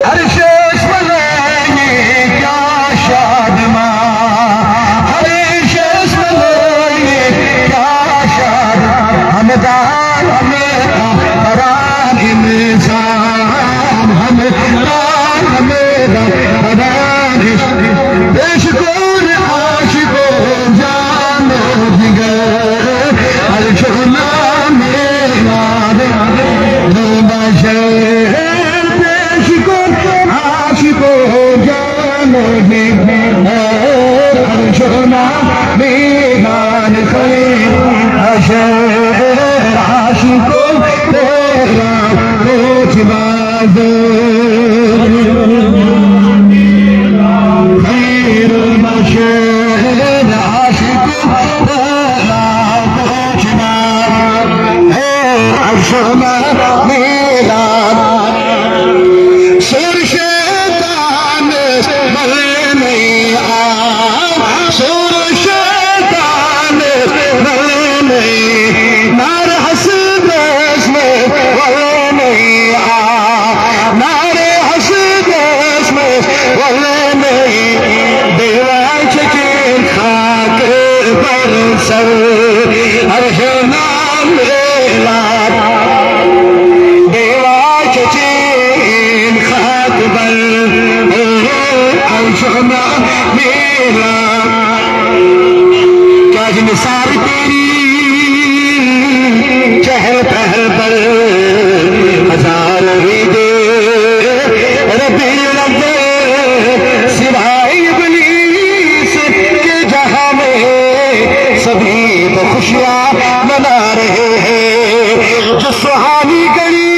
ہر شخص بنائے کیا شادماں، ہر شخص بنائے کیا شادماں، ہمدان ہماران انسان، ہمدان ہماران بے شکور عاشقوں جان و جگر، ہر شعلہ میرا بشر، بے شکور عاشقوں جان و جگر، ہر شعلہ میرا بشر، عاشقوں تیرا روچ بازر، خیر البشر، عاشقوں تیرا روچ بازر، عرشنا میلاد سر شیطان ملنے سر شیطان ملنے نار حسد اس میں ولنے نار حسد اس میں ولنے دیوار چچین خاک پر سر عرشنا میلاد دیوار چچین خاک پر عرشنا میلاد، کیا نثار تیری چہل پہل پر ہزار عیدیں ربیع الاول سوائے ابلیس کے جہاں میں سبھی تو خوشیاں منا رہے ہیں، جو سہانی گلی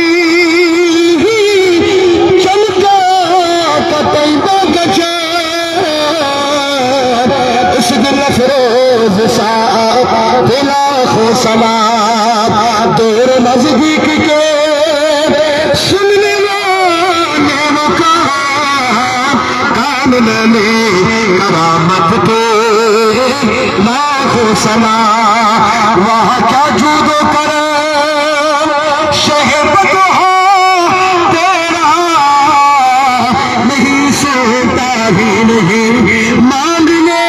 چمکا طیبہ کا چاند، اس دل افروز ساتھ لاکھوں سلام، دور نزدیک کے سننے والے مقام، کاملہ میں کرامت پہ لاکھوں سلام، وہاں کیا جود و کرم شہبت ہو تیرا، نہیں سوتا ہی نہیں مانگنے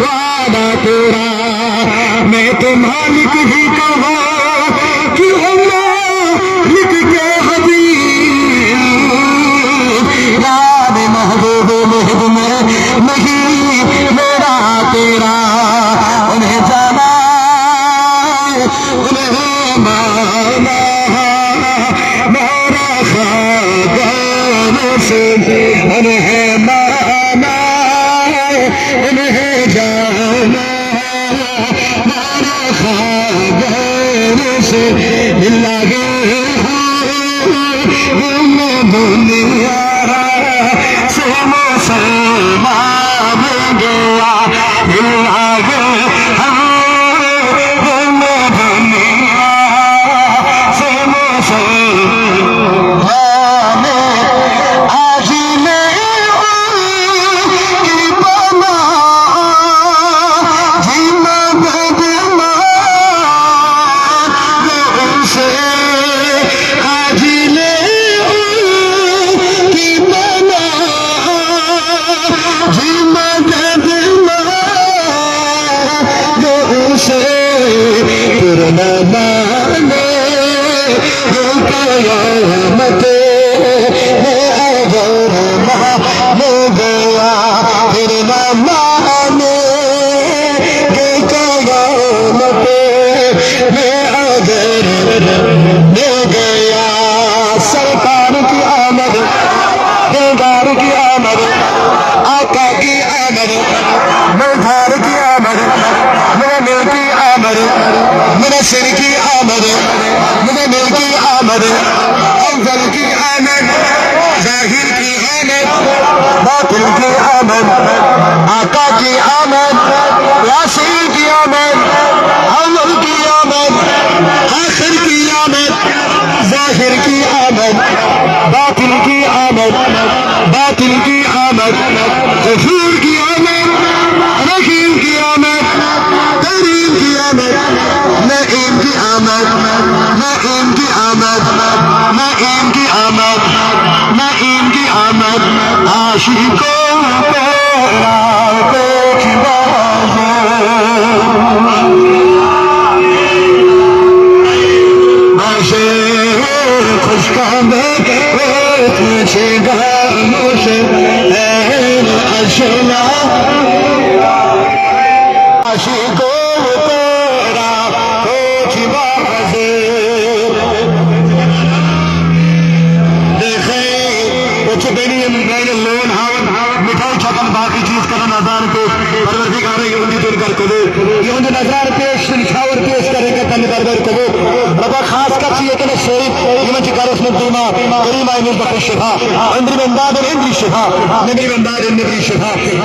وعدہ تیرا، میں تو مالک ہی کہوں کہ مالک کے حبیب، یاد محبوب مہد میں نہیں میرا تیرا، انہیں جانا انہیں مانا میرا خاگان سے، انہیں مانا انہیں جانا میرا خاگان سے، لگے ہم دنیا سے مسلمان گیا، لگے ہم دنیا سے مسلمان، آج میں کی بنا جی مدد مانگ سے، آج میں کی بنا جی مدد مانگ سے، پرنا مانے قیامت میں اگر مانے گیا، پرنا مانے قیامت میں اگر مانے گیا، سرکار کی آمد، دیدار کی آمد، آقا کی آمد، ملدھار کی آمد، منمل کی آمد، منصر کی آمد، منمل کی آمد، اول کی آمد، ظاہر کی آمد، باطن کی آمد، آقا کی آمد، یاسین کی آمد، اول کی آمد، آخر کی آمد، ظاہر کی آمد، باطن کی آمد، باطن کی آمد، غفور کی آمد، رحیم کی آمد، کریم کی آمد، نعیم کی آمد، نعیم کی آمد، نعیم کی آمد، نعیم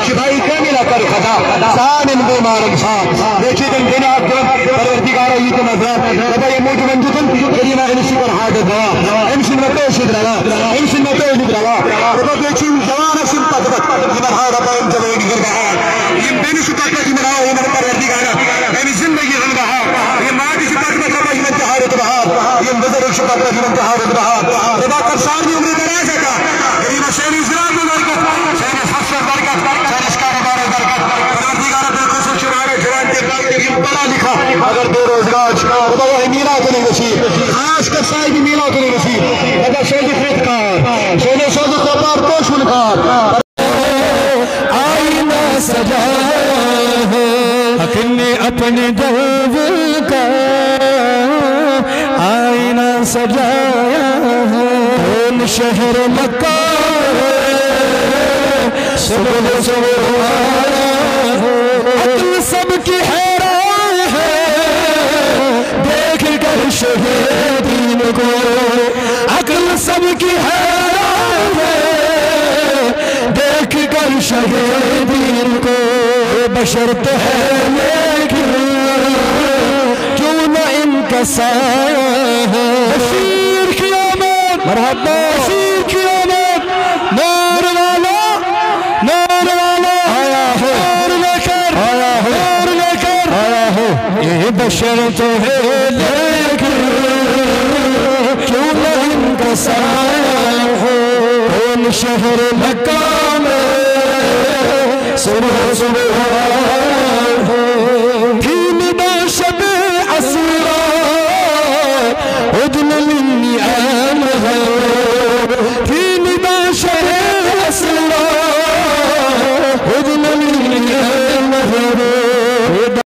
شفائی کاملہ کر خدا سان ان بیمار انسان دیکھیے دن دینا آپ جب پروردگار ایت نظر ربا یہ موجود انجتن کریمہ انسی پر حاجت دوا انسن و پیشد روا انسن و پیشد روا ربا دیکھیں جوان اسم قدبت یہ مرحا ربا انجلوین گربہار یہ بین شکاکت یہ مرحا یہ مرحا پروردگار یہ زندگی غلبہار یہ مادی شکاکت ربا یہ انتحارت بہار یہ نظر شکاکت یہ انتحارت بہار ربا کرسار بھی عمری دراز ہے کا کریمہ شہر اسلام میں برکت شہر حفظ برکت شہر اسکار بار برکت پروردگار پر خصوص شمار جوان کے قلب بڑا لکھا اگر بے روزگار ربا وہ میلاد نہیں نصیب خاص کر صاحب میلاد نہیں نصیب ربا شہر خودکار شہر خودکار پوشنکار آئینہ سجایا ہے حق نے اپنے درب کا آئینہ سجایا ہے شہر مکہ سب عقل سب کی حیران ہے دیکھ کر شہیدین کو عقل سب کی حیران ہے دیکھ کر شہیدین کو بشر تو ہے لیکن کیوں نہ ان کا سایہ ہے بشیر کی آمد مرحبا بشیر کی آمد نور والا آیا ہے نور لے کر آیا ہے نور لے کر آیا ہے یہ بشر تو ہے لیکن کیوں نہ ان کا سایہ ہے ان شہر